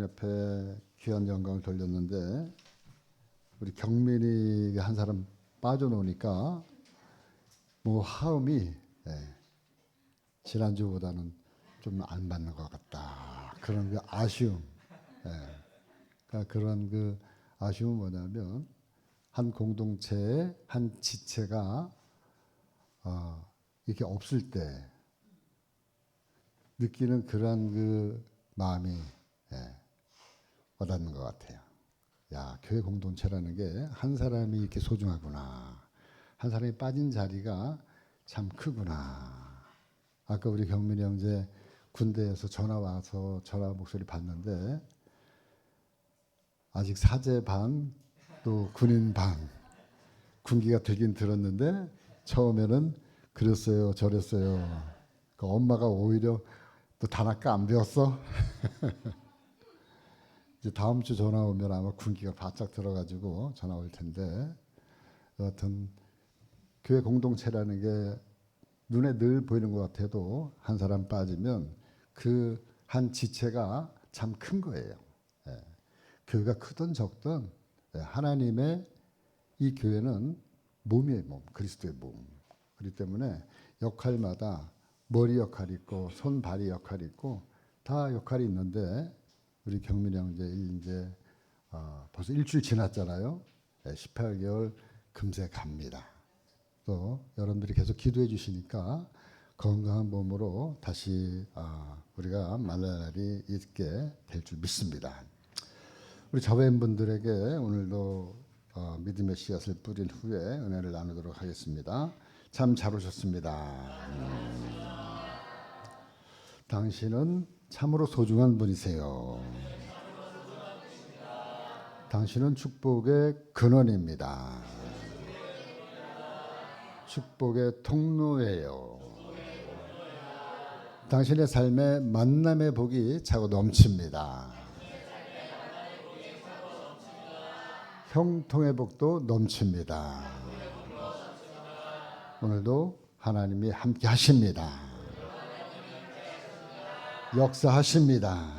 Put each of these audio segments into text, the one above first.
옆에 귀한 영광을 돌렸는데 우리 경민이가 한 사람 빠져놓으니까 뭐 화음이 지난주보다는 좀 안 맞는 것 같다. 그런 그 아쉬움. 그러니까 그런 그 아쉬움은 뭐냐면 한 공동체의 한 지체가 이렇게 없을 때 느끼는 그런 그 마음이 와닿는 것 같아요. 야, 교회 공동체라는 게 한 사람이 이렇게 소중하구나. 한 사람이 빠진 자리가 참 크구나. 아까 우리 경민이 형제 군대에서 전화 와서 전화 목소리 봤는데 아직 사제 반, 또 군인 반, 군기가 들긴 들었는데 처음에는 그랬어요, 저랬어요. 그 엄마가 오히려 또 단아까 안 배웠어? 이제 다음 주 전화 오면 아마 군기가 바짝 들어가지고 전화 올 텐데 여하튼 교회 공동체라는 게 눈에 늘 보이는 것 같아도 한 사람 빠지면 그 한 지체가 참 큰 거예요. 교회가 크든 적든 하나님의 이 교회는 몸이에요, 몸. 그리스도의 몸. 그렇기 때문에 역할마다 머리 역할이 있고 손, 발이 역할이 있고 다 역할이 있는데 우리 경민이 형제 이제 벌써 일주일 지났잖아요. 18개월 금세 갑니다. 또 여러분들이 계속 기도해 주시니까 건강한 몸으로 다시 우리가 만날 날이 있게 될 줄 믿습니다. 우리 자매분들에게 오늘도 믿음의 씨앗을 뿌린 후에 은혜를 나누도록 하겠습니다. 참 잘 오셨습니다. 당신은 참으로 소중한 분이세요. 당신은 축복의 근원입니다. 축복의 통로예요. 당신의 삶에 만남의 복이 차고 넘칩니다. 형통의 복도 넘칩니다. 오늘도 하나님이 함께 하십니다. 역사하십니다.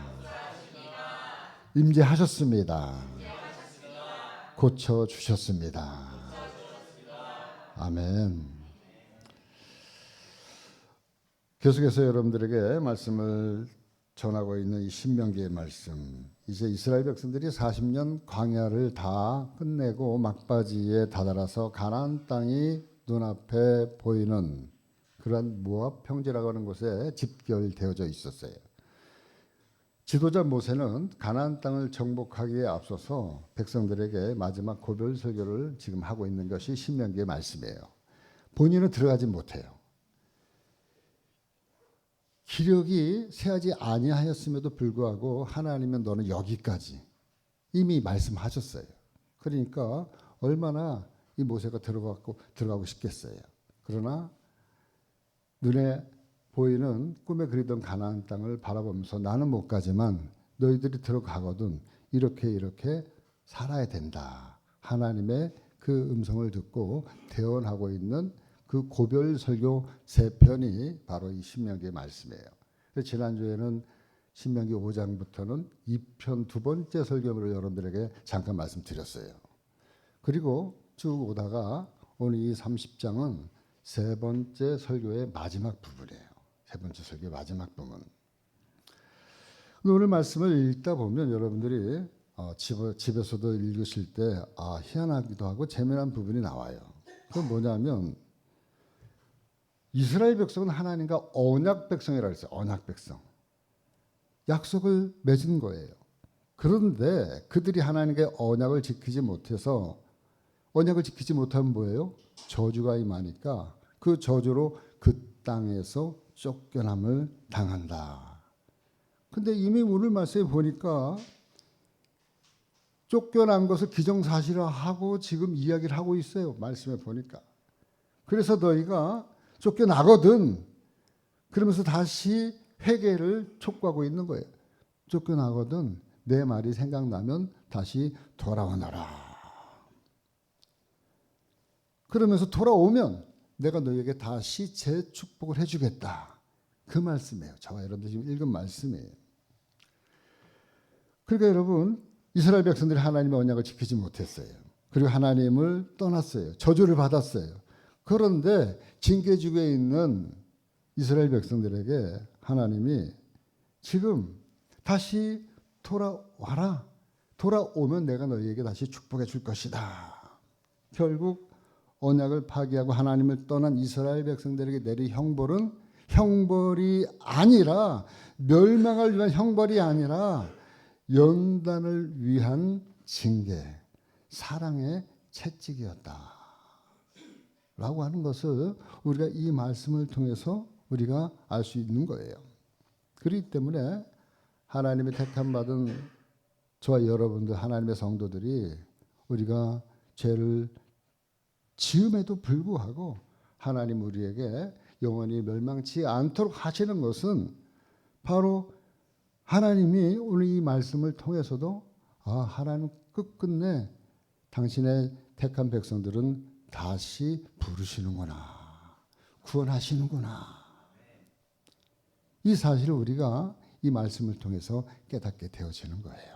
임재하셨습니다. 고쳐주셨습니다. 아멘. 계속해서 여러분들에게 말씀을 전하고 있는 이 신명기의 말씀. 이제 이스라엘 백성들이 40년 광야를 다 끝내고 막바지에 다다라서 가나안 땅이 눈앞에 보이는 그러한 모압 평지라고 하는 곳에 집결되어져 있었어요. 지도자 모세는 가나안 땅을 정복하기에 앞서서 백성들에게 마지막 고별 설교를 지금 하고 있는 것이 신명기의 말씀이에요. 본인은 들어가지 못해요. 기력이 세하지 아니하였음에도 불구하고 하나님은 너는 여기까지 이미 말씀하셨어요. 그러니까 얼마나 이 모세가 들어가고 싶겠어요. 그러나 눈에 보이는 꿈에 그리던 가나안 땅을 바라보면서 나는 못 가지만 너희들이 들어가거든 이렇게 살아야 된다. 하나님의 그 음성을 듣고 대언하고 있는 그 고별 설교 3편이 바로 이 신명기의 말씀이에요. 지난주에는 신명기 5장부터는 2편 두 번째 설교를 여러분들에게 잠깐 말씀드렸어요. 그리고 쭉 오다가 오늘 이 30장은 세 번째 설교의 마지막 부분이에요. 세 번째 설교의 마지막 부분. 오늘 말씀을 읽다 보면 여러분들이 집에서도 읽으실 때 희한하기도 하고 재미난 부분이 나와요. 그건 뭐냐면 이스라엘 백성은 하나님과 언약 백성이라고 했어요. 언약 백성. 약속을 맺은 거예요. 그런데 그들이 하나님의 언약을 지키지 못해서 언약을 지키지 못하면 뭐예요? 저주가 임하니까 그 저주로 그 땅에서 쫓겨남을 당한다. 근데 이미 오늘 말씀에 보니까 쫓겨난 것을 기정사실화하고 지금 이야기를 하고 있어요. 말씀에 보니까. 그래서 너희가 쫓겨나거든. 그러면서 다시 회개를 촉구하고 있는 거예요. 쫓겨나거든. 내 말이 생각나면 다시 돌아오너라. 그러면서 돌아오면 내가 너희에게 다시 재축복을 해주겠다. 그 말씀이에요. 저와 여러분들 지금 읽은 말씀이에요. 그러니까 여러분, 이스라엘 백성들이 하나님의 언약을 지키지 못했어요. 그리고 하나님을 떠났어요. 저주를 받았어요. 그런데 징계주에 있는 이스라엘 백성들에게 하나님이 지금 다시 돌아와라. 돌아오면 내가 너희에게 다시 축복해 줄 것이다. 결국 언약을 파기하고 하나님을 떠난 이스라엘 백성들에게 내린 형벌은 형벌이 아니라, 멸망을 위한 형벌이 아니라 연단을 위한 징계, 사랑의 채찍이었다 라고 하는 것을 우리가 이 말씀을 통해서 우리가 알 수 있는 거예요. 그렇기 때문에 하나님의 택함 받은 저와 여러분들, 하나님의 성도들이 우리가 죄를 지음에도 불구하고 하나님 우리에게 영원히 멸망치 않도록 하시는 것은 바로 하나님이 오늘 이 말씀을 통해서도 하나님 끝끝내 당신의 택한 백성들은 다시 부르시는구나, 구원하시는구나, 이 사실을 우리가 이 말씀을 통해서 깨닫게 되어지는 거예요.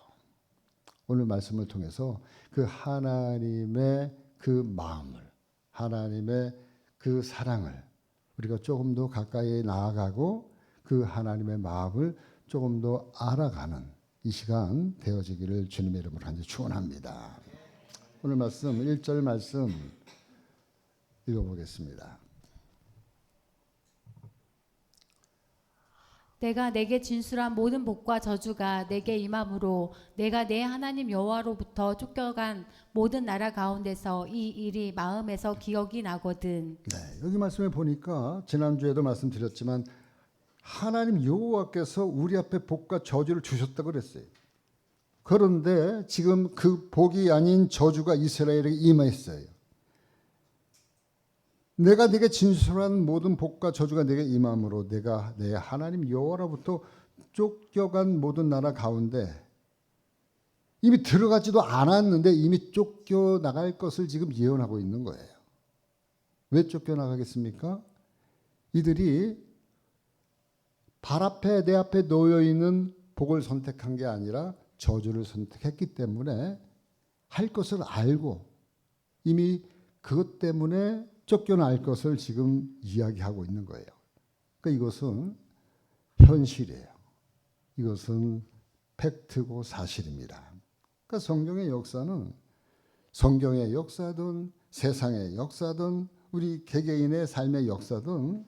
오늘 말씀을 통해서 그 하나님의 그 마음을, 하나님의 그 사랑을 우리가 조금 더 가까이 나아가고 그 하나님의 마음을 조금 더 알아가는 이 시간 되어지기를 주님의 이름으로 간절히 축원합니다. 오늘 말씀 1절 말씀 읽어보겠습니다. 내가 내게 진술한 모든 복과 저주가 내게 임함으로 내가 내 하나님 여호와로부터 쫓겨간 모든 나라 가운데서 이 일이 마음에서 기억이 나거든. 네, 여기 말씀에 보니까 지난주에도 말씀드렸지만 하나님 여호와께서 우리 앞에 복과 저주를 주셨다고 그랬어요. 그런데 지금 그 복이 아닌 저주가 이스라엘에게 임했어요. 내가 네게 진술한 모든 복과 저주가 내게 임함으로 내가 내 하나님 여호와로부터 쫓겨간 모든 나라 가운데, 이미 들어가지도 않았는데 이미 쫓겨나갈 것을 지금 예언하고 있는 거예요. 왜 쫓겨나가겠습니까? 이들이 발 앞에 내 앞에 놓여 있는 복을 선택한 게 아니라 저주를 선택했기 때문에 할 것을 알고 이미 그것 때문에 쫓겨날 것을 지금 이야기하고 있는 거예요. 그러니까 이것은 현실이에요. 이것은 팩트고 사실입니다. 그러니까 성경의 역사든 세상의 역사든 우리 개개인의 삶의 역사든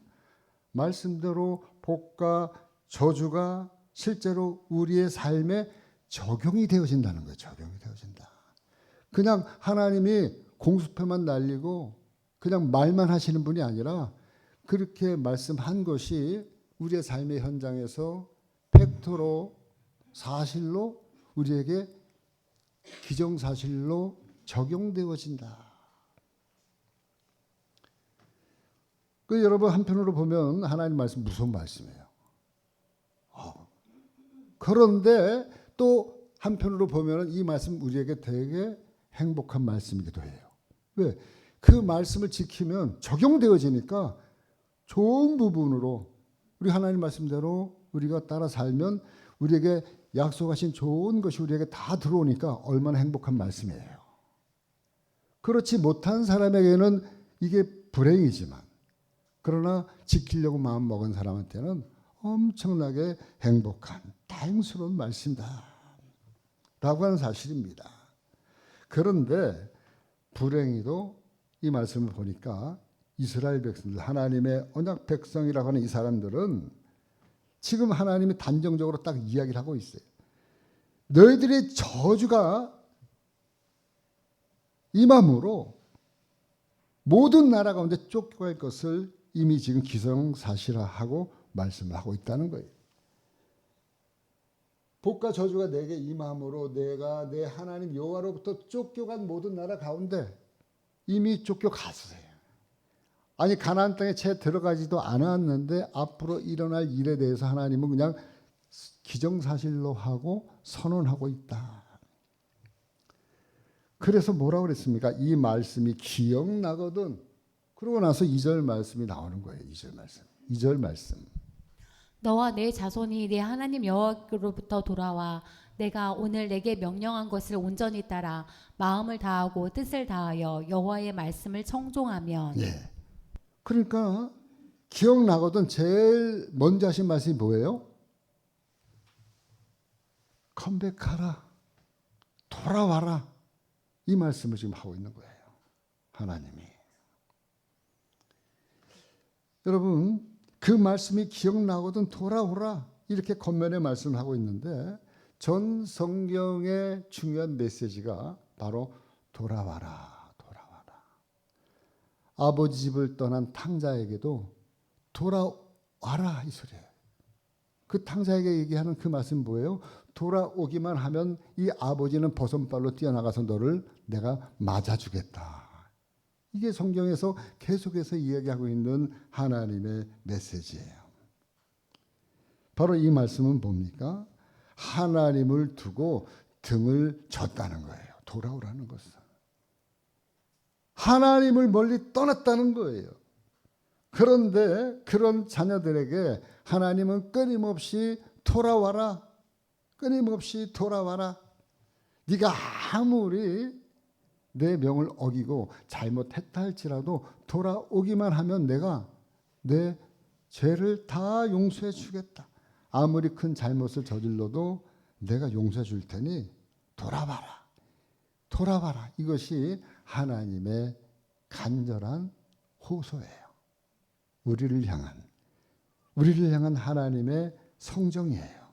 말씀대로 복과 저주가 실제로 우리의 삶에 적용이 되어진다는 거예요. 적용이 되어진다. 그냥 하나님이 공수표만 날리고 그냥 말만 하시는 분이 아니라 그렇게 말씀한 것이 우리의 삶의 현장에서 팩트로, 사실로 우리에게 기정사실로 적용되어진다. 그 여러분, 한편으로 보면 하나님 말씀 무서운 말씀이에요. 그런데 또 한편으로 보면 이 말씀 우리에게 되게 행복한 말씀이기도 해요. 왜? 그 말씀을 지키면 적용되어지니까 좋은 부분으로 우리 하나님 말씀대로 우리가 따라 살면 우리에게 약속하신 좋은 것이 우리에게 다 들어오니까 얼마나 행복한 말씀이에요. 그렇지 못한 사람에게는 이게 불행이지만, 그러나 지키려고 마음먹은 사람한테는 엄청나게 행복한 다행스러운 말씀이다 라고 하는 사실입니다. 그런데 불행히도 이 말씀을 보니까 이스라엘 백성들, 하나님의 언약 백성이라고 하는 이 사람들은 지금 하나님이 단정적으로 딱 이야기를 하고 있어요. 너희들의 저주가 임함으로 모든 나라 가운데 쫓겨갈 것을 이미 지금 기정사실화하고 말씀을 하고 있다는 거예요. 복과 저주가 내게 임함으로 내가 내 하나님 여호와로부터 쫓겨간 모든 나라 가운데 이미 쫓겨갔어요. 아니 가나안 땅에 채 들어가지도 않았는데 앞으로 일어날 일에 대해서 하나님은 그냥 기정사실로 하고 선언하고 있다. 그래서 뭐라고 그랬습니까? 이 말씀이 기억나거든. 그러고 나서 2절 말씀이 나오는 거예요. 2절 말씀. 너와 내 자손이 내 하나님 여호와로부터 돌아와 내가 오늘 내게 명령한 것을 온전히 따라 마음을 다하고 뜻을 다하여 여호와의 말씀을 청종하면. 예. 그러니까 기억나거든. 제일 먼저 하신 말씀이 뭐예요? 컴백하라. 돌아와라. 이 말씀을 지금 하고 있는 거예요. 하나님이. 여러분, 그 말씀이 기억나거든 돌아오라. 이렇게 겉면에 말씀을 하고 있는데 전 성경의 중요한 메시지가 바로 돌아와라. 돌아와라. 아버지 집을 떠난 탕자에게도 돌아와라 이 소리예요. 그 탕자에게 얘기하는 그 말씀 뭐예요? 돌아오기만 하면 이 아버지는 버선발로 뛰어나가서 너를 내가 맞아주겠다. 이게 성경에서 계속해서 이야기하고 있는 하나님의 메시지예요. 바로 이 말씀은 뭡니까? 하나님을 두고 등을 졌다는 거예요. 돌아오라는 것은. 하나님을 멀리 떠났다는 거예요. 그런데 그런 자녀들에게 하나님은 끊임없이 돌아와라. 끊임없이 돌아와라. 네가 아무리 내 명을 어기고 잘못했다 할지라도 돌아오기만 하면 내가 내 죄를 다 용서해 주겠다. 아무리 큰 잘못을 저질러도 내가 용서해 줄 테니 돌아와라. 돌아와라. 이것이 하나님의 간절한 호소예요. 우리를 향한 하나님의 성정이에요.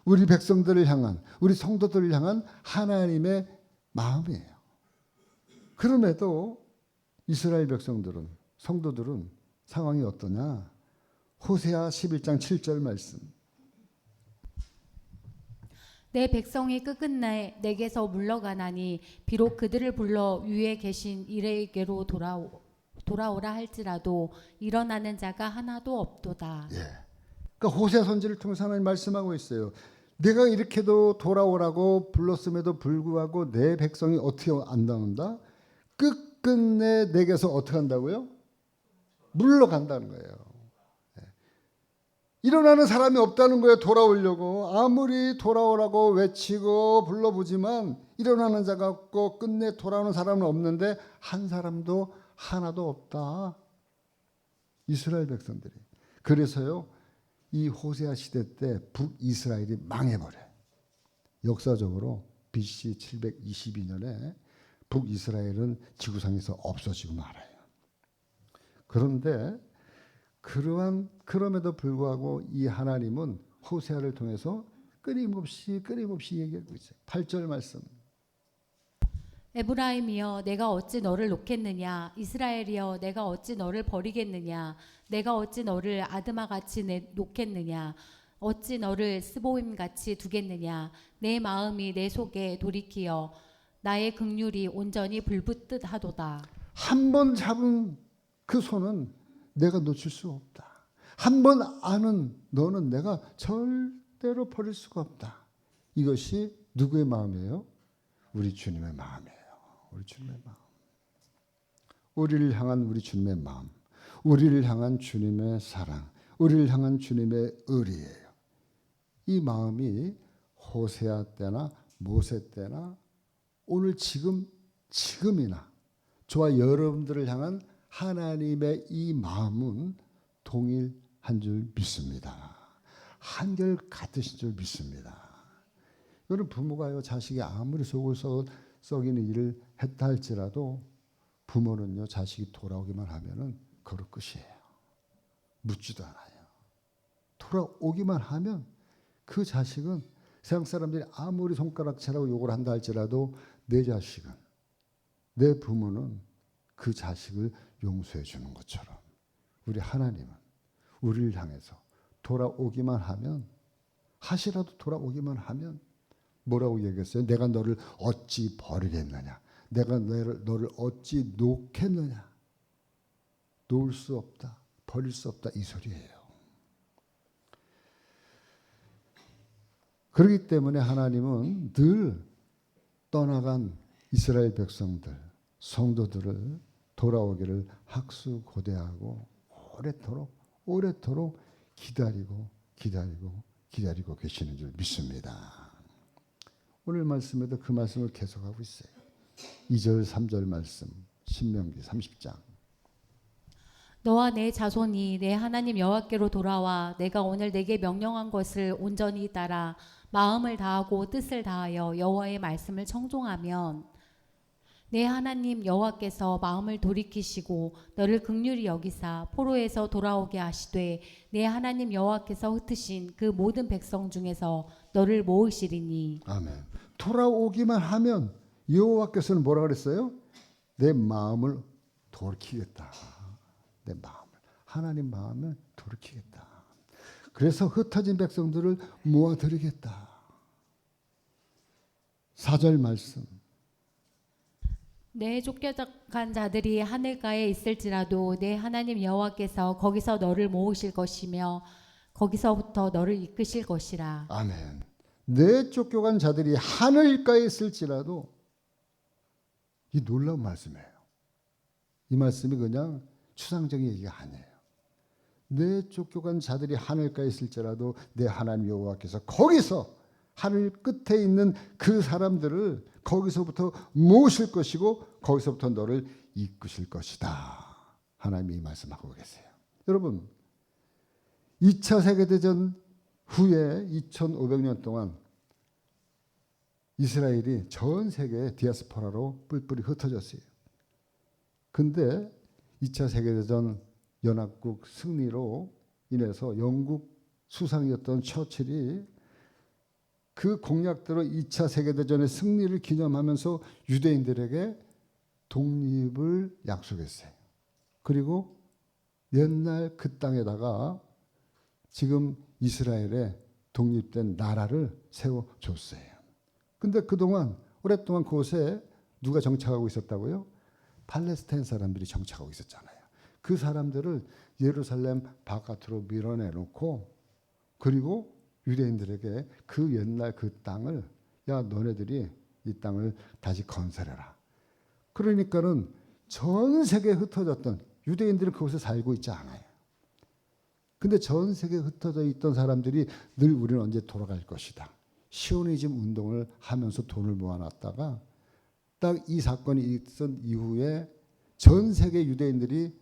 우리 백성들을 향한, 우리 성도들을 향한 하나님의 마음이에요. 그럼에도 이스라엘 백성들은, 성도들은 상황이 어떠냐? 호세아 11장 7절 말씀. 내 백성이 끝끝내 내게서 물러가나니 비록 그들을 불러 위에 계신 이레에게로 돌아오라 할지라도 일어나는 자가 하나도 없도다. 예. 그러니까 호세아 선지를 통해서 하나님 말씀하고 있어요. 내가 이렇게도 돌아오라고 불렀음에도 불구하고 내 백성이 어떻게 안 나온다? 끝끝내 내게서 어떻게 한다고요? 물러간다는 거예요. 일어나는 사람이 없다는 거예요. 돌아오려고. 아무리 돌아오라고 외치고 불러보지만 일어나는 자가 없고 끝내 돌아오는 사람은 없는데 한 사람도 하나도 없다. 이스라엘 백성들이. 그래서요. 이 호세아 시대 때 북이스라엘이 망해버려요. 역사적으로 BC 722년에 북이스라엘은 지구상에서 없어지고 말아요. 그런데 그럼에도 불구하고 이 하나님은 호세아를 통해서 끊임없이 얘기하고 있어요. 8절 말씀. 에브라임이여 내가 어찌 너를 놓겠느냐 이스라엘이여 내가 어찌 너를 버리겠느냐 내가 어찌 너를 아드마같이 놓겠느냐 어찌 너를 스보임같이 두겠느냐 내 마음이 내 속에 돌이키어 나의 긍휼이 온전히 불붙듯 하도다. 한 번 잡은 그 손은 내가 놓칠 수 없다. 한 번 아는 너는 내가 절대로 버릴 수가 없다. 이것이 누구의 마음이에요? 우리 주님의 마음이에요. 우리 주님의 마음. 우리를 향한 우리 주님의 마음. 우리를 향한 주님의 사랑. 우리를 향한 주님의 의리예요. 이 마음이 호세아 때나 모세 때나 오늘 지금이나 저와 여러분들을 향한 하나님의 이 마음은 동일한 줄 믿습니다. 한결 같으신 줄 믿습니다. 여러분 부모가요 자식이 아무리 속을 썩이는 일을 했다 할지라도 부모는요 자식이 돌아오기만 하면은 그로 끝이에요. 묻지도 않아요. 돌아오기만 하면 그 자식은 세상 사람들이 아무리 손가락질하고 욕을 한다 할지라도 내 자식은 내 부모는 그 자식을 용서해 주는 것처럼 우리 하나님은 우리를 향해서 돌아오기만 하면 하시라도 돌아오기만 하면 뭐라고 얘기했어요? 내가 너를 어찌 버리겠느냐? 내가 너를 어찌 놓겠느냐? 놓을 수 없다. 버릴 수 없다. 이 소리예요. 그렇기 때문에 하나님은 늘 떠나간 이스라엘 백성들, 성도들을 돌아오기를 학수고대하고 오래도록 기다리고 계시는 줄 믿습니다. 오늘 말씀에도 그 말씀을 계속하고 있어요. 2절 3절 말씀 신명기 30장. 너와 내 자손이 내 하나님 여호와께로 돌아와 내가 오늘 내게 명령한 것을 온전히 따라 마음을 다하고 뜻을 다하여 여호와의 말씀을 청종하면 내 하나님 여호와께서 마음을 돌이키시고 너를 긍휼히 여기사 포로에서 돌아오게 하시되 내 하나님 여호와께서 흩으신 그 모든 백성 중에서 너를 모으시리니. 아멘. 돌아오기만 하면 여호와께서는 뭐라 그랬어요? 내 마음을 돌이키겠다. 내 마음을, 하나님 마음을 돌이키겠다. 그래서 흩어진 백성들을 모아드리겠다. 4절 말씀. 내 쫓겨간 자들이 하늘가에 있을지라도 내 하나님 여호와께서 거기서 너를 모으실 것이며 거기서부터 너를 이끄실 것이라. 아멘. 내 쫓겨간 자들이 하늘가에 있을지라도, 이 놀라운 말씀이에요. 이 말씀이 그냥 추상적인 얘기가 아니에요. 내 쫓겨간 자들이 하늘가에 있을지라도 내 하나님 여호와께서 거기서 하늘 끝에 있는 그 사람들을 거기서부터 모으실 것이고 거기서부터 너를 이끄실 것이다. 하나님이 말씀하고 계세요. 여러분, 2차 세계대전 후에 2500년 동안 이스라엘이 전 세계에 디아스포라로 뿔뿔이 흩어졌어요. 근데 2차 세계대전 연합국 승리로 인해서 영국 수상이었던 처칠이 그 공약대로 2차 세계대전의 승리를 기념하면서 유대인들에게 독립을 약속했어요. 그리고 옛날 그 땅에다가 지금 이스라엘의 독립된 나라를 세워줬어요. 근데 그동안 오랫동안 그곳에 누가 정착하고 있었다고요? 팔레스타인 사람들이 정착하고 있었잖아요. 그 사람들을 예루살렘 바깥으로 밀어내놓고 그리고 유대인들에게 그 옛날 그 땅을, 야 너네들이 이 땅을 다시 건설해라. 그러니까는 전 세계에 흩어졌던 유대인들은 그곳에 살고 있지 않아요. 근데 전 세계에 흩어져 있던 사람들이 늘 우리는 언제 돌아갈 것이다. 시오니즘 운동을 하면서 돈을 모아놨다가 딱 이 사건이 있은 이후에 전 세계 유대인들이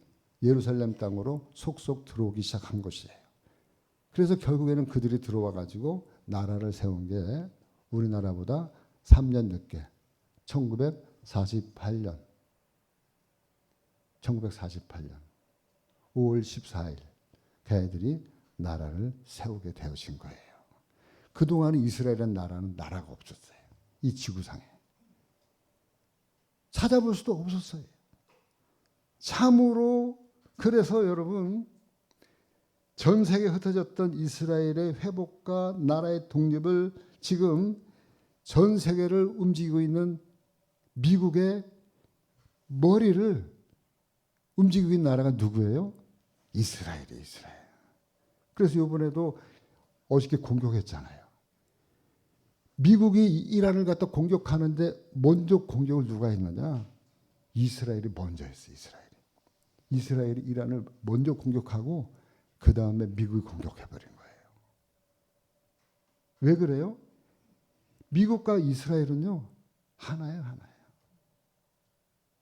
예루살렘 땅으로 속속 들어오기 시작한 것이에요. 그래서 결국에는 그들이 들어와 가지고 나라를 세운 게 우리나라보다 3년 늦게 1948년 5월 14일 걔들이 나라를 세우게 되어진 거예요. 그동안은 이스라엘이라는 나라는 나라가 없었어요. 이 지구상에. 찾아볼 수도 없었어요. 참으로 그래서 여러분 전 세계에 흩어졌던 이스라엘의 회복과 나라의 독립을 지금 전 세계를 움직이고 있는 미국의 머리를 움직이고 있는 나라가 누구예요? 이스라엘이에요. 이스라엘. 그래서 이번에도 어저께 공격했잖아요. 미국이 이란을 갖다 공격하는데 먼저 공격을 누가 했느냐? 이스라엘이 먼저 했어요. 이스라엘이 이란을 먼저 공격하고 그 다음에 미국이 공격해버린 거예요. 왜 그래요? 미국과 이스라엘은요 하나예요.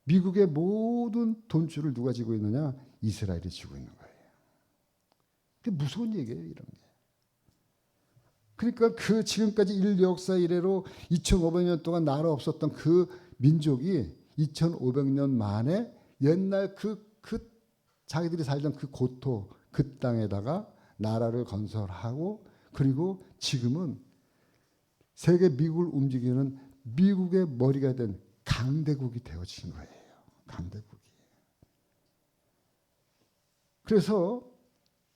미국의 모든 돈줄을 누가 쥐고 있느냐? 이스라엘이 쥐고 있는 거예요. 그게 무서운 얘기예요, 이런 게. 그러니까 그 지금까지 인류 역사 이래로 2500년 동안 나라 없었던 그 민족이 2500년 만에 옛날 그 자기들이 살던 그 고토 그 땅에다가 나라를 건설하고 그리고 지금은 세계 미국을 움직이는 미국의 머리가 된 강대국이 되어진 거예요. 강대국이. 그래서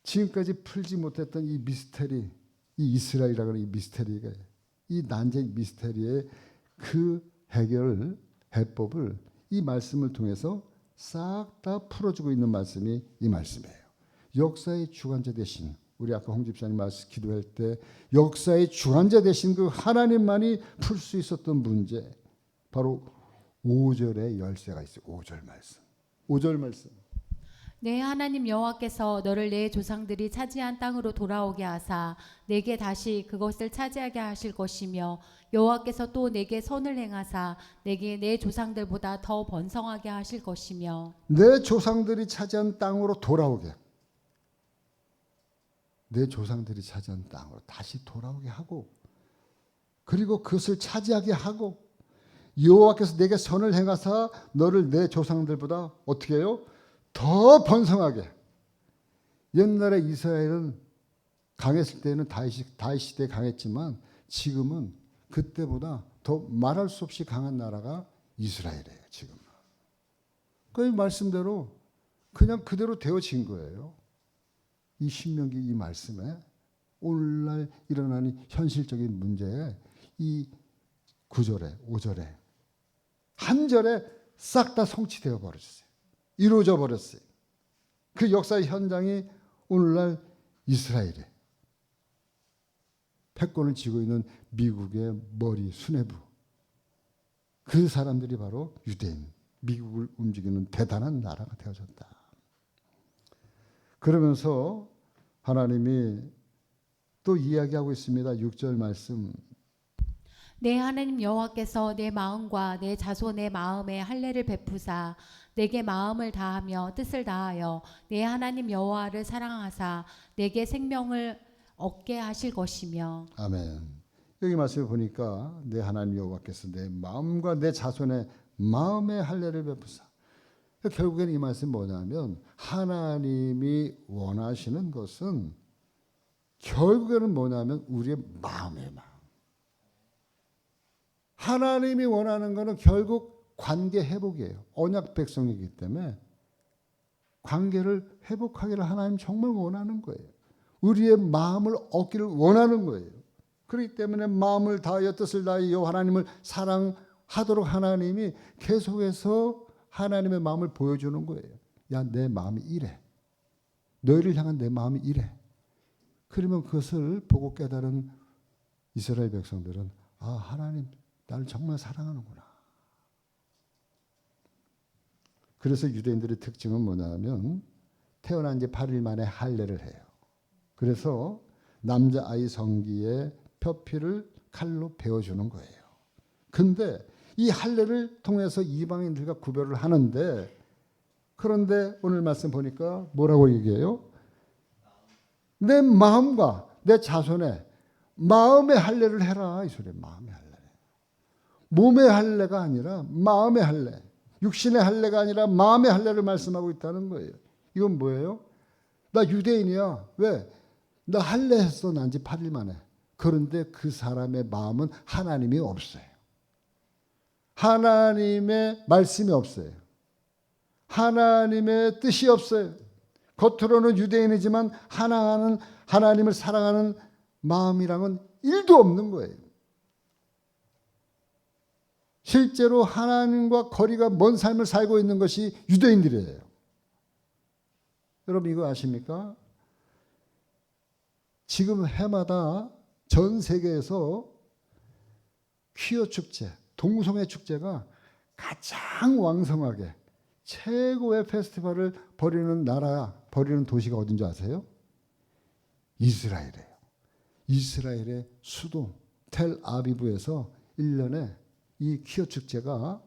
지금까지 풀지 못했던 이 미스테리, 이 이스라엘이라고 하는 이 미스테리가 이 난쟁이 미스테리의 그 해법을 이 말씀을 통해서 싹 다 풀어주고 있는 말씀이 이 말씀이에요. 역사의 주관자 되신 우리 아까 홍 집사님 말씀 기도할 때 역사의 주관자 되신 그 하나님만이 풀 수 있었던 문제 바로 5절의 열쇠가 있어요. 5절 말씀. 5절 말씀. 내 하나님 여호와께서 너를 내 조상들이 차지한 땅으로 돌아오게 하사 내게 다시 그것을 차지하게 하실 것이며 여호와께서 또 내게 선을 행하사 내게 내 조상들보다 더 번성하게 하실 것이며 내 조상들이 차지한 땅으로 돌아오게, 내 조상들이 차지한 땅으로 다시 돌아오게 하고, 그리고 그것을 차지하게 하고, 여호와께서 내게 선을 행하사 너를 내 조상들보다 어떻게 해요? 더 번성하게. 옛날에 이스라엘은 강했을 때는 다윗 시대에 강했지만 지금은 그때보다 더 말할 수 없이 강한 나라가 이스라엘이에요. 지금. 그 말씀대로 그냥 그대로 되어진 거예요. 이 신명기 이 말씀에 오늘날 일어나는 현실적인 문제에 이 9절에 5절에 한 절에 싹 다 성취되어 버렸어요. 이루어져 버렸어요. 그 역사의 현장이 오늘날 이스라엘에 패권을 쥐고 있는 미국의 머리 수뇌부, 그 사람들이 바로 유대인, 미국을 움직이는 대단한 나라가 되어졌다. 그러면서 하나님이 또 이야기하고 있습니다. 6절 말씀. 내 하나님 여호와께서 내 마음과 내 자손의 마음에 할례를 베푸사 내게 마음을 다하며 뜻을 다하여 내 하나님 여호와를 사랑하사 내게 생명을 얻게 하실 것이며. 아멘. 여기 말씀을 보니까 내 하나님 여호와께서 내 마음과 내 자손의 마음에 할례를 베푸사. 결국에는 이 말씀이 뭐냐면 하나님이 원하시는 것은 결국에는 뭐냐면 우리의 마음의 마음. 하나님이 원하는 것은 결국 관계 회복이에요. 언약 백성이기 때문에 관계를 회복하기를 하나님 정말 원하는 거예요. 우리의 마음을 얻기를 원하는 거예요. 그렇기 때문에 마음을 다하여 뜻을 다하여 하나님을 사랑하도록 하나님이 계속해서 하나님의 마음을 보여주는 거예요. 야, 내 마음이 이래. 너희를 향한 내 마음이 이래. 그러면 그것을 보고 깨달은 이스라엘 백성들은 아, 하나님 나를 정말 사랑하는구나. 그래서 유대인들의 특징은 뭐냐면 태어난 지 8일 만에 할례를 해요. 그래서 남자아이 성기에 표피를 칼로 베어주는 거예요. 근데 이 할례를 통해서 이방인들과 구별을 하는데, 그런데 오늘 말씀 보니까 뭐라고 얘기해요? 내 마음과 내 자손의 마음의 할례를 해라, 이 소리예요. 마음의 할례. 몸의 할례가 아니라 마음의 할례, 육신의 할례가 아니라 마음의 할례를 말씀하고 있다는 거예요. 이건 뭐예요? 나 유대인이야. 왜? 나 할례했어. 난 지 8일 만에. 그런데 그 사람의 마음은 하나님이 없어요. 하나님의 말씀이 없어요. 하나님의 뜻이 없어요. 겉으로는 유대인이지만 하나님을 사랑하는 마음이랑은 1도 없는 거예요. 실제로 하나님과 거리가 먼 삶을 살고 있는 것이 유대인들이에요. 여러분 이거 아십니까? 지금 해마다 전 세계에서 퀴어 축제, 동성애 축제가 가장 왕성하게 최고의 페스티벌을 벌이는 나라, 벌이는 도시가 어딘지 아세요? 이스라엘이에요. 이스라엘의 수도 텔아비브에서 1년에 이 퀴어 축제가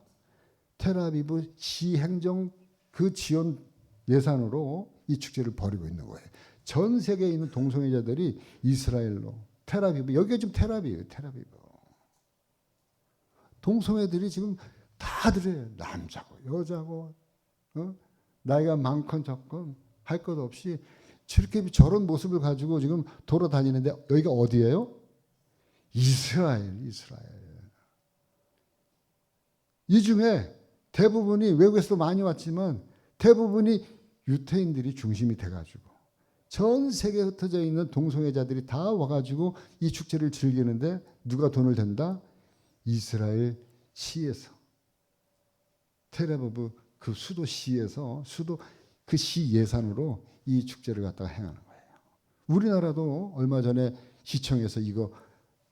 텔아비브 시행정 그 지원 예산으로 이 축제를 벌이고 있는 거예요. 전 세계에 있는 동성애자들이 이스라엘로 텔아비브, 여기가 지금 텔아비브예요. 텔아비브. 동성애들이 지금 다들 남자고 여자고 나이가 많건 적건 할 것 없이 저렇게 저런 모습을 가지고 지금 돌아다니는데 여기가 어디예요? 이스라엘. 이 중에 대부분이 외국에서 많이 왔지만 대부분이 유태인들이 중심이 돼가지고 전 세계에 흩어져 있는 동성애자들이 다 와가지고 이 축제를 즐기는데 누가 돈을 댄다? 이스라엘 시에서 텔아비브 그 수도 시에서 수도 그 시 예산으로 이 축제를 갖다가 행하는 거예요. 우리나라도 얼마 전에 시청에서 이거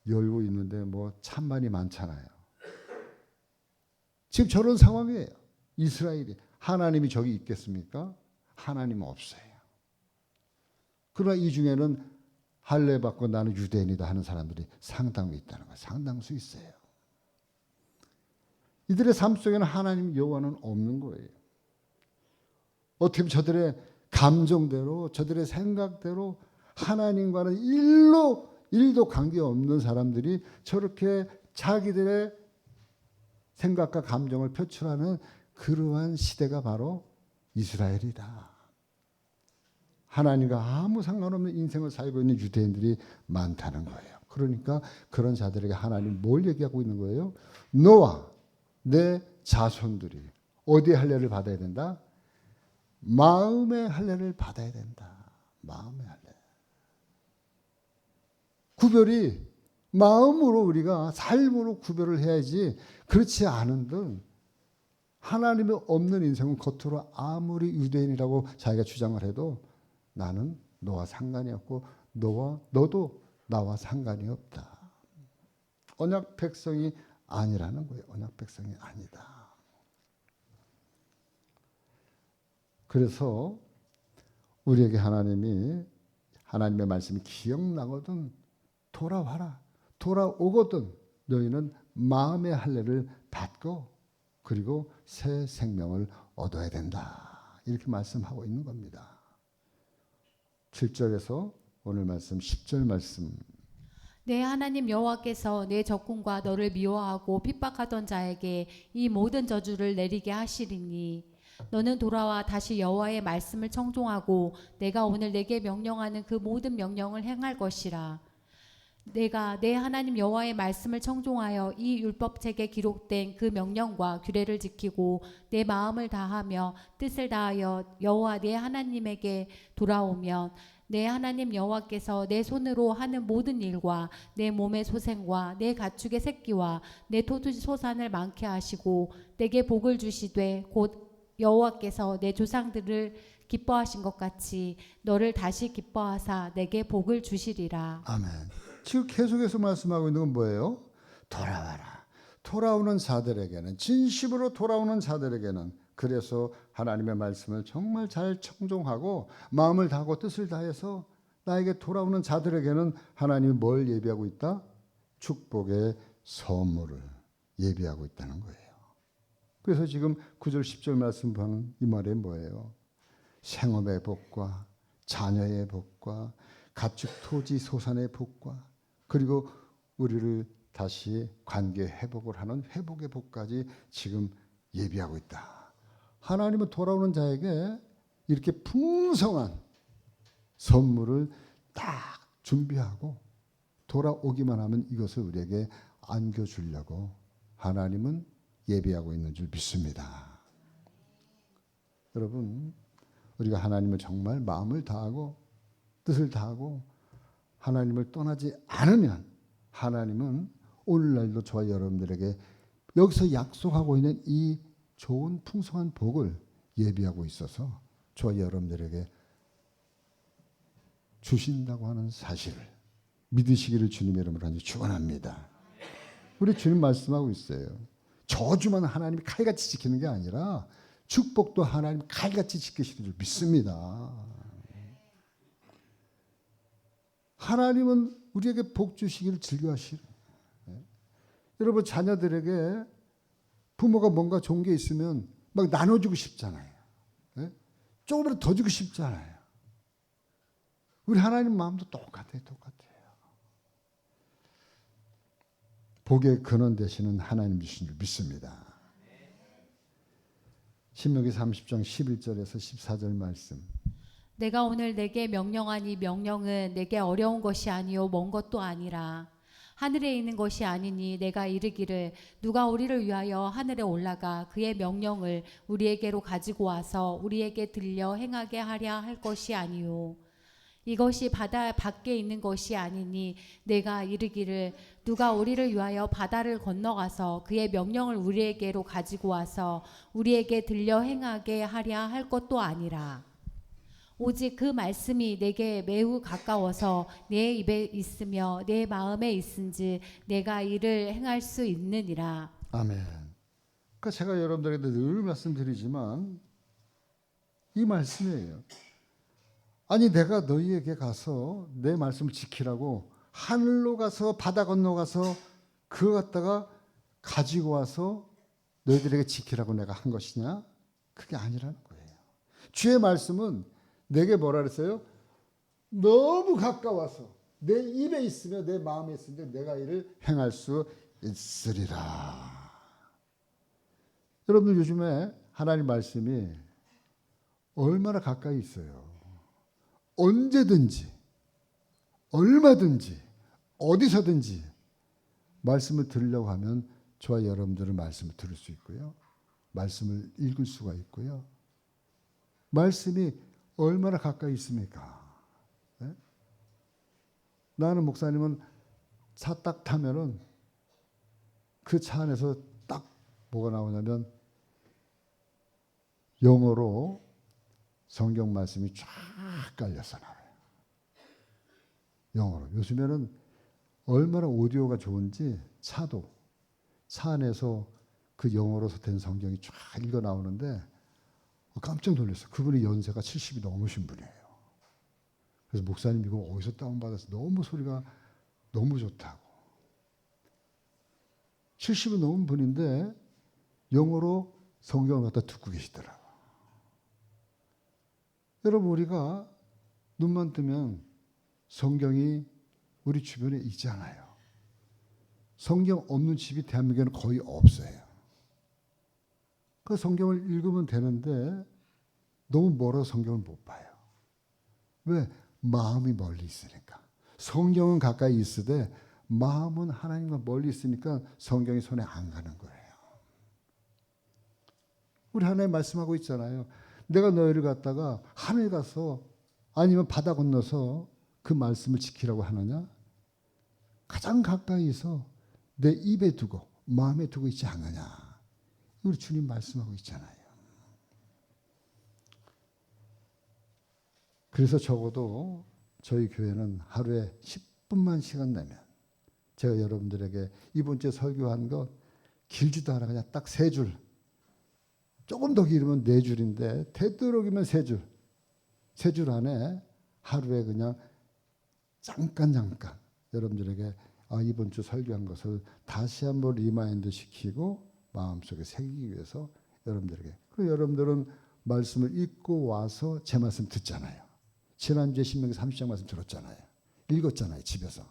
열고 있는데 뭐 찬반이 많잖아요. 지금 저런 상황이에요. 이스라엘이. 하나님이 저기 있겠습니까? 하나님은 없어요. 그러나 이 중에는 할례 받고 나는 유대인이다 하는 사람들이 상당히 있다는 거예요. 상당수 있어요. 이들의 삶 속에는 하나님 여호와는 없는 거예요. 어떻게 보면 저들의 감정대로 저들의 생각대로 하나님과는 일도 관계없는 사람들이 저렇게 자기들의 생각과 감정을 표출하는 그러한 시대가 바로 이스라엘이다. 하나님과 아무 상관없는 인생을 살고 있는 유대인들이 많다는 거예요. 그러니까 그런 자들에게 하나님이 뭘 얘기하고 있는 거예요? 너와 내 자손들이 어디에 할례를 받아야 된다? 마음의 할례를 받아야 된다. 마음의 할례. 구별이 마음으로 우리가 삶으로 구별을 해야지 그렇지 않은들 하나님이 없는 인생은 겉으로 아무리 유대인이라고 자기가 주장을 해도 나는 너와 상관이 없고 너도 나와 상관이 없다. 언약 백성이 아니라는 거예요. 언약 백성이 아니다. 그래서 우리에게 하나님의 말씀이 기억나거든 돌아와라. 돌아오거든 너희는 마음의 할례를 받고 그리고 새 생명을 얻어야 된다. 이렇게 말씀하고 있는 겁니다. 7절에서 오늘 말씀 10절 말씀. 내 하나님 여호와께서 내 적군과 너를 미워하고 핍박하던 자에게 이 모든 저주를 내리게 하시리니 너는 돌아와 다시 여호와의 말씀을 청종하고 내가 오늘 내게 명령하는 그 모든 명령을 행할 것이라. 내가 내 하나님 여호와의 말씀을 청종하여 이 율법책에 기록된 그 명령과 규례를 지키고 내 마음을 다하며 뜻을 다하여 여호와 내 하나님에게 돌아오면 내 하나님 여호와께서 내 손으로 하는 모든 일과 내 몸의 소생과 내 가축의 새끼와 내 토지소산을 많게 하시고 내게 복을 주시되 곧 여호와께서 내 조상들을 기뻐하신 것 같이 너를 다시 기뻐하사 내게 복을 주시리라. 아멘. 지금 계속해서 말씀하고 있는 건 뭐예요? 돌아와라. 돌아오는 자들에게는 진심으로 돌아오는 자들에게는 그래서 하나님의 말씀을 정말 잘 청종하고 마음을 다하고 뜻을 다해서 나에게 돌아오는 자들에게는 하나님이 뭘 예비하고 있다? 축복의 선물을 예비하고 있다는 거예요. 그래서 지금 9절 10절 말씀하는 이 말이 뭐예요? 생업의 복과 자녀의 복과 가축 토지 소산의 복과 그리고 우리를 다시 관계 회복을 하는 회복의 복까지 지금 예비하고 있다. 하나님은 돌아오는 자에게 이렇게 풍성한 선물을 딱 준비하고 돌아오기만 하면 이것을 우리에게 안겨주려고 하나님은 예비하고 있는 줄 믿습니다. 여러분, 우리가 하나님을 정말 마음을 다하고 뜻을 다하고 하나님을 떠나지 않으면 하나님은 오늘날도 저와 여러분들에게 여기서 약속하고 있는 이 좋은 풍성한 복을 예비하고 있어서 저와 여러분들에게 주신다고 하는 사실을 믿으시기를 주님의 이름으로 간절히 축원합니다. 우리 주님 말씀하고 있어요. 저주만 하나님이 칼같이 지키는 게 아니라 축복도 하나님 칼같이 지키시는 줄 믿습니다. 하나님은 우리에게 복 주시기를 즐겨하시는. 여러분 자녀들에게 부모가 뭔가 좋은 게 있으면 막 나눠주고 싶잖아요. 조금이라도 더 주고 싶잖아요. 우리 하나님 마음도 똑같아요. 복의 근원 되시는 하나님이신 줄 믿습니다. 신명기 30장 11절에서 14절 말씀. 내가 오늘 내게 명령한 이 명령은 내게 어려운 것이 아니요 먼 것도 아니라 하늘에 있는 것이 아니니 내가 이르기를 누가 우리를 위하여 하늘에 올라가 그의 명령을 우리에게로 가지고 와서 우리에게 들려 행하게 하랴 할 것이 아니요 이것이 바다 밖에 있는 것이 아니니 내가 이르기를 누가 우리를 위하여 바다를 건너가서 그의 명령을 우리에게로 가지고 와서 우리에게 들려 행하게 하랴 할 것도 아니라 오직 그 말씀이 내게 매우 가까워서 내 입에 있으며 내 마음에 있은지 내가 이를 행할 수 있느니라. 아멘. 그러니까 제가 여러분들에게 늘 말씀드리지만 이 말씀이에요. 아니 내가 너희에게 가서 내 말씀을 지키라고 하늘로 가서 바다 건너가서 그거 갖다가 가지고 와서 너희들에게 지키라고 내가 한 것이냐? 그게 아니라는 거예요. 주의 말씀은 내게 뭐라 그랬어요? 너무 가까워서 내 입에 있으며 내 마음에 있으며 내가 이를 행할 수 있으리라. 여러분들 요즘에 하나님 말씀이 얼마나 가까이 있어요. 언제든지 얼마든지 어디서든지 말씀을 들으려고 하면 저와 여러분들은 말씀을 들을 수 있고요. 말씀을 읽을 수가 있고요. 말씀이 얼마나 가까이 있습니까? 네? 나는 목사님은 차 딱 타면은 그 차 안에서 딱 뭐가 나오냐면 영어로 성경 말씀이 쫙 깔려서 나와요. 영어로. 요즘에는 얼마나 오디오가 좋은지 차도 차 안에서 그 영어로 된 성경이 쫙 읽어 나오는데 깜짝 놀랐어요. 그분이 연세가 70이 넘으신 분이에요. 그래서 목사님 이거 어디서 다운받아서 너무 소리가 너무 좋다고. 70이 넘은 분인데 영어로 성경을 갖다 듣고 계시더라고요. 여러분 우리가 눈만 뜨면 성경이 우리 주변에 있잖아요. 성경 없는 집이 대한민국에는 거의 없어요. 그 성경을 읽으면 되는데 너무 멀어서 성경을 못 봐요. 왜? 마음이 멀리 있으니까. 성경은 가까이 있으되 마음은 하나님과 멀리 있으니까 성경이 손에 안 가는 거예요. 우리 하나님 말씀하고 있잖아요. 내가 너희를 갖다가 하늘 가서 아니면 바다 건너서 그 말씀을 지키라고 하느냐? 가장 가까이서 내 입에 두고 마음에 두고 있지 않느냐? 우리 주님 말씀하고 있잖아요. 그래서 적어도 저희 교회는 하루에 10분만 시간 내면 제가 여러분들에게 이번 주에 설교한 것 길지도 않아 그냥 딱 3줄. 조금 더 길으면 4줄인데 되도록이면 3줄. 3줄 안에 하루에 그냥 잠깐 여러분들에게 이번 주 설교한 것을 다시 한번 리마인드 시키고 마음속에 새기기 위해서 여러분들에게. 그리고 여러분들은 말씀을 읽고 와서 제 말씀 듣잖아요. 지난주에 신명기 30장 말씀 들었잖아요. 읽었잖아요. 집에서.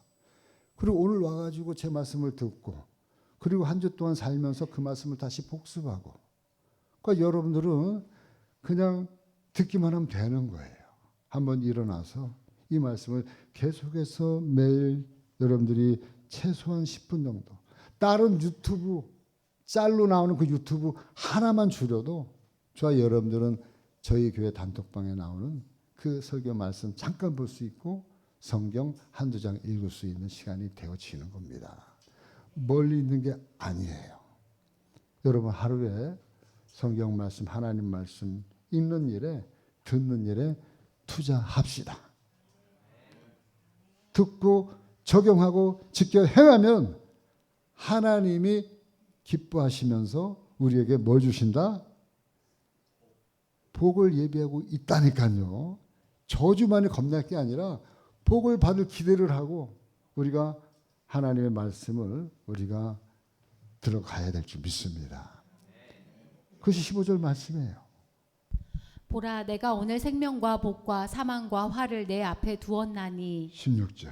그리고 오늘 와가지고 제 말씀을 듣고 그리고 한 주 동안 살면서 그 말씀을 다시 복습하고 그러니까 여러분들은 그냥 듣기만 하면 되는 거예요. 한번 일어나서 이 말씀을 계속해서 매일 여러분들이 최소한 10분 정도 다른 유튜브 짤로 나오는 그 유튜브 하나만 줄여도 저와 여러분들은 저희 교회 단톡방에 나오는 그 설교 말씀 잠깐 볼 수 있고 성경 한두 장 읽을 수 있는 시간이 되어지는 겁니다. 멀리 있는 게 아니에요. 여러분 하루에 성경 말씀 하나님 말씀 읽는 일에 듣는 일에 투자합시다. 듣고 적용하고 지켜 행하면 하나님이 기뻐하시면서 우리에게 뭘 주신다? 복을 예비하고 있다니까요. 저주만이 겁날 게 아니라 복을 받을 기대를 하고 우리가 하나님의 말씀을 우리가 들어가야 될 줄 믿습니다. 그것이 15절 말씀이에요. 보라 내가 오늘 생명과 복과 사망과 화를 내 앞에 두었나니 16절.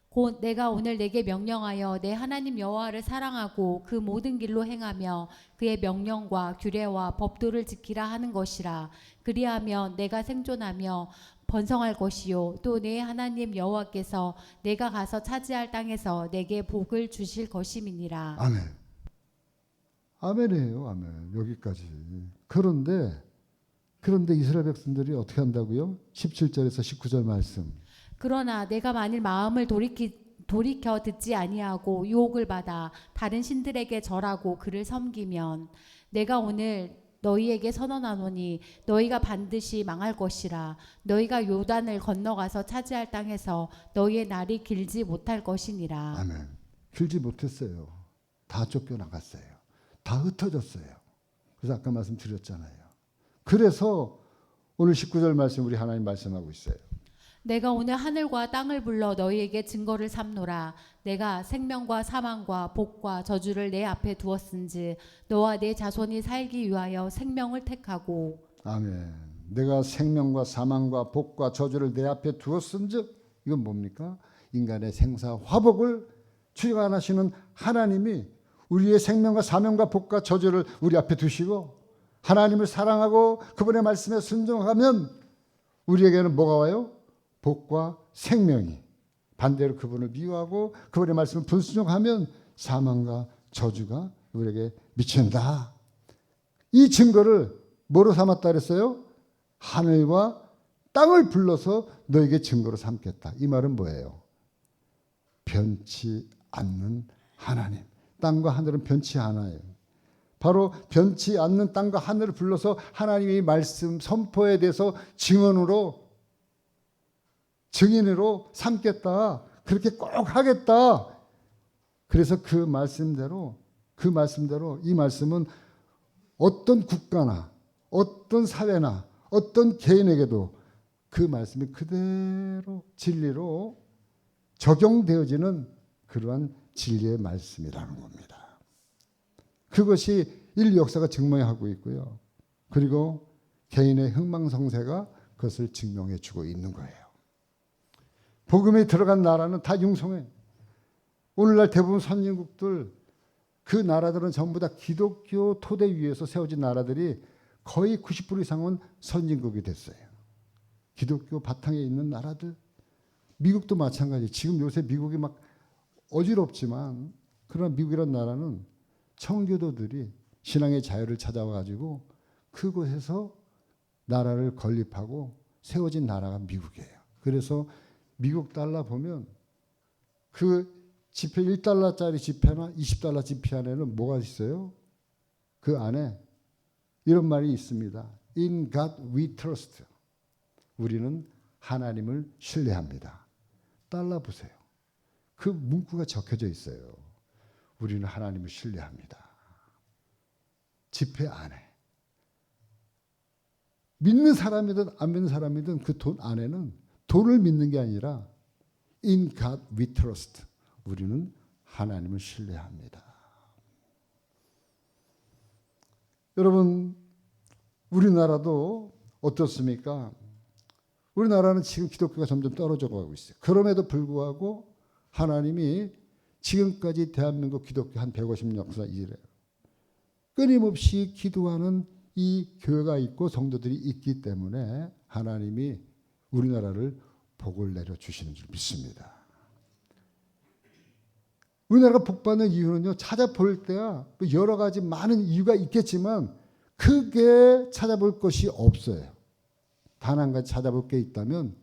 곧 내가 오늘 내게 명령하여 내 하나님 여호와를 사랑하고 그 모든 길로 행하며 그의 명령과 규례와 법도를 지키라 하는 것이라. 그리하면 내가 생존하며 번성할 것이요 또 내 하나님 여호와께서 내가 가서 차지할 땅에서 내게 복을 주실 것임이니라. 아멘. 아멘이에요. 아멘. 여기까지. 그런데 이스라엘 백성들이 어떻게 한다고요? 17절에서 19절 말씀. 그러나 내가 만일 마음을 돌이켜 듣지 아니하고 유혹을 받아 다른 신들에게 절하고 그를 섬기면 내가 오늘 너희에게 선언하노니 너희가 반드시 망할 것이라. 너희가 요단을 건너가서 차지할 땅에서 너희의 날이 길지 못할 것이니라. 아멘. 길지 못했어요. 다 쫓겨나갔어요. 다 흩어졌어요. 그래서 아까 말씀드렸잖아요. 그래서 오늘 19절 말씀 우리 하나님 말씀하고 있어요. 내가 오늘 하늘과 땅을 불러 너희에게 증거를 삼노라. 내가 생명과 사망과 복과 저주를 내 앞에 두었은즉 너와 내 자손이 살기 위하여 생명을 택하고. 아멘. 내가 생명과 사망과 복과 저주를 내 앞에 두었은즉, 이건 뭡니까? 인간의 생사 화복을 주관하시는 하나님이 우리의 생명과 사명과 복과 저주를 우리 앞에 두시고 하나님을 사랑하고 그분의 말씀에 순종하면 우리에게는 뭐가 와요? 복과 생명이. 반대로 그분을 미워하고 그분의 말씀을 불순종하면 사망과 저주가 우리에게 미친다. 이 증거를 뭐로 삼았다 그랬어요? 하늘과 땅을 불러서 너에게 증거로 삼겠다. 이 말은 뭐예요? 변치 않는 하나님. 땅과 하늘은 변치 않아요. 바로 변치 않는 땅과 하늘을 불러서 하나님의 말씀 선포에 대해서 증인으로 삼겠다. 그렇게 꼭 하겠다. 그래서 그 말씀대로 이 말씀은 어떤 국가나 어떤 사회나 어떤 개인에게도 그 말씀이 그대로 진리로 적용되어지는 그러한 진리의 말씀이라는 겁니다. 그것이 인류 역사가 증명하고 있고요. 그리고 개인의 흥망성쇠가 그것을 증명해 주고 있는 거예요. 복음이 들어간 나라는 다 융성해. 오늘날 대부분 선진국들, 그 나라들은 전부 다 기독교 토대 위에서 세워진 나라들이 거의 90% 이상은 선진국이 됐어요. 기독교 바탕에 있는 나라들. 미국도 마찬가지. 지금 요새 미국이 막 어지럽지만 그러나 미국이라는 나라는 청교도들이 신앙의 자유를 찾아와가지고 그곳에서 나라를 건립하고 세워진 나라가 미국이에요. 그래서 미국 달러 보면 그 지폐 1달러짜리 지폐나 20달러 지폐 안에는 뭐가 있어요? 그 안에 이런 말이 있습니다. In God we trust. 우리는 하나님을 신뢰합니다. 달러 보세요. 그 문구가 적혀져 있어요. 우리는 하나님을 신뢰합니다. 지폐 안에. 믿는 사람이든 안 믿는 사람이든 그 돈 안에는 돈을 믿는 게 아니라 In God we trust. 우리는 하나님을 신뢰합니다. 여러분, 우리나라도 어떻습니까? 우리나라는 지금 기독교가 점점 떨어져 가고 있어요. 그럼에도 불구하고 하나님이 지금까지 대한민국 기독교 한 150년 역사 이래 끊임없이 기도하는 이 교회가 있고 성도들이 있기 때문에 하나님이 우리나라를 복을 내려주시는 줄 믿습니다. 우리나라가 복받는 이유는요, 찾아볼 때야 여러 가지 많은 이유가 있겠지만 크게 찾아볼 것이 없어요. 단 한 가지 찾아볼 게 있다면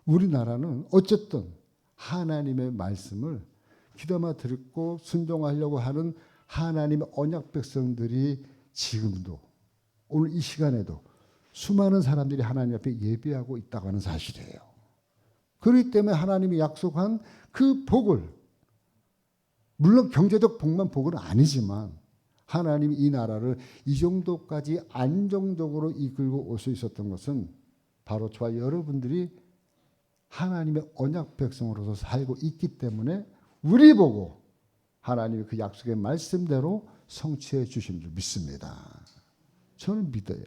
우리나라는 어쨌든 하나님의 말씀을 귀담아 듣고 순종하려고 하는 하나님의 언약 백성들이 지금도 오늘 이 시간에도 수많은 사람들이 하나님 앞에 예배하고 있다고 하는 사실이에요. 그렇기 때문에 하나님이 약속한 그 복을, 물론 경제적 복만 복은 아니지만 하나님이 이 나라를 이 정도까지 안정적으로 이끌고 올 수 있었던 것은 바로 저와 여러분들이 하나님의 언약 백성으로서 살고 있기 때문에 우리 보고 하나님이 그 약속의 말씀대로 성취해 주신 줄 믿습니다. 저는 믿어요.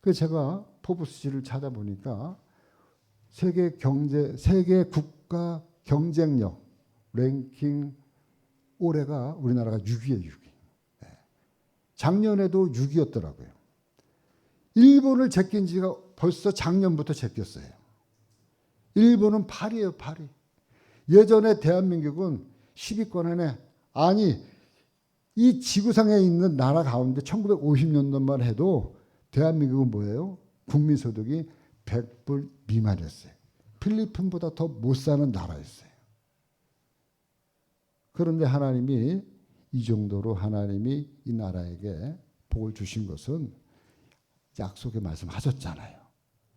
그래서 제가 포브스지를 찾아보니까 세계 국가 경쟁력 랭킹 올해가 우리나라가 6위에 6위. 작년에도 6위였더라고요. 일본을 제낀 지가 벌써 작년부터 제꼈어요. 일본은 8위예요, 8위. 예전에 대한민국은 10위권 안에, 아니 이 지구상에 있는 나라 가운데 1950년도만 해도 대한민국은 뭐예요? 국민소득이 100불 미만이었어요. 필리핀보다 더 못 사는 나라였어요. 그런데 하나님이 이 정도로 하나님이 이 나라에게 복을 주신 것은 약속의 말씀하셨잖아요.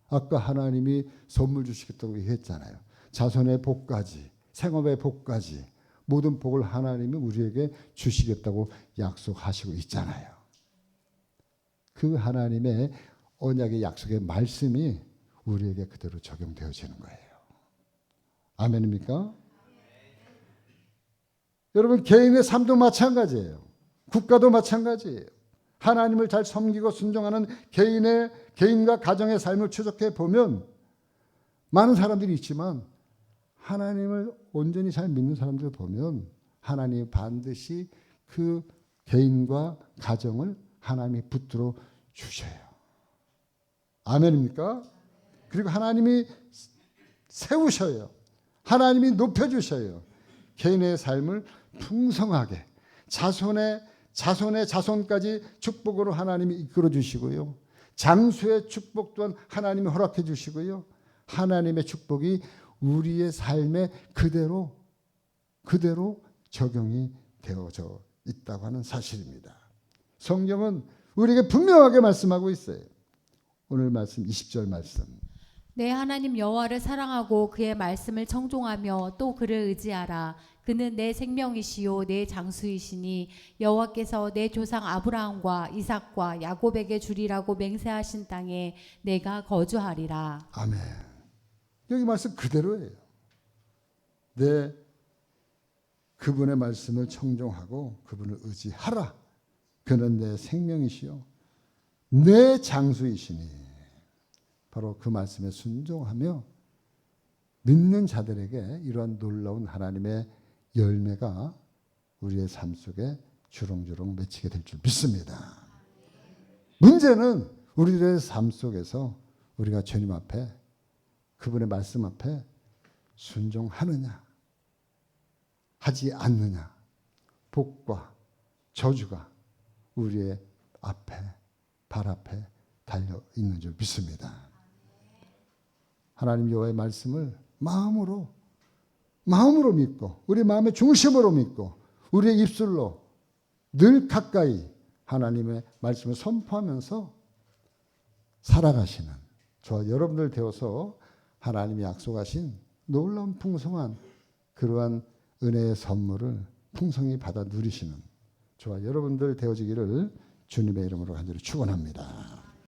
아까 하나님이 선물 주시겠다고 얘기했잖아요. 자손의 복까지, 생업의 복까지 모든 복을 하나님이 우리에게 주시겠다고 약속하시고 있잖아요. 그 하나님의 언약의 약속의 말씀이 우리에게 그대로 적용되어지는 거예요. 아멘입니까? 여러분, 개인의 삶도 마찬가지예요. 국가도 마찬가지예요. 하나님을 잘 섬기고 순종하는 개인과 가정의 삶을 추적해 보면 많은 사람들이 있지만 하나님을 온전히 잘 믿는 사람들을 보면 하나님이 반드시 그 개인과 가정을 하나님이 붙들어 주셔요. 아멘입니까? 그리고 하나님이 세우셔요. 하나님이 높여주셔요. 개인의 삶을 풍성하게 자손의 자손까지 축복으로 하나님이 이끌어 주시고요. 장수의 축복 또한 하나님이 허락해 주시고요. 하나님의 축복이 우리의 삶에 그대로 적용이 되어져 있다고 하는 사실입니다. 성경은 우리에게 분명하게 말씀하고 있어요. 오늘 말씀 20절 말씀. 내 하나님 여호와를 사랑하고 그의 말씀을 청종하며 또 그를 의지하라. 그는 내 생명이시요 내 장수이시니 여호와께서 내 조상 아브라함과 이삭과 야곱에게 주리라고 맹세하신 땅에 내가 거주하리라. 아멘. 여기 말씀 그대로예요. 그분의 말씀을 청종하고 그분을 의지하라. 그는 내 생명이시요 내 장수이시니. 바로 그 말씀에 순종하며 믿는 자들에게 이러한 놀라운 하나님의 열매가 우리의 삶 속에 주렁주렁 맺히게 될 줄 믿습니다. 문제는 우리들의 삶 속에서 우리가 주님 앞에 그분의 말씀 앞에 순종하느냐 하지 않느냐, 복과 저주가 우리의 발 앞에 달려 있는 줄 믿습니다. 하나님 여호와의 말씀을 마음으로 믿고 우리 마음의 중심으로 믿고 우리의 입술로 늘 가까이 하나님의 말씀을 선포하면서 살아가시는 저와 여러분들 되어서 하나님이 약속하신 놀라운 풍성한 그러한 은혜의 선물을 풍성히 받아 누리시는 저와 여러분들 되어지기를 주님의 이름으로 간절히 축원합니다.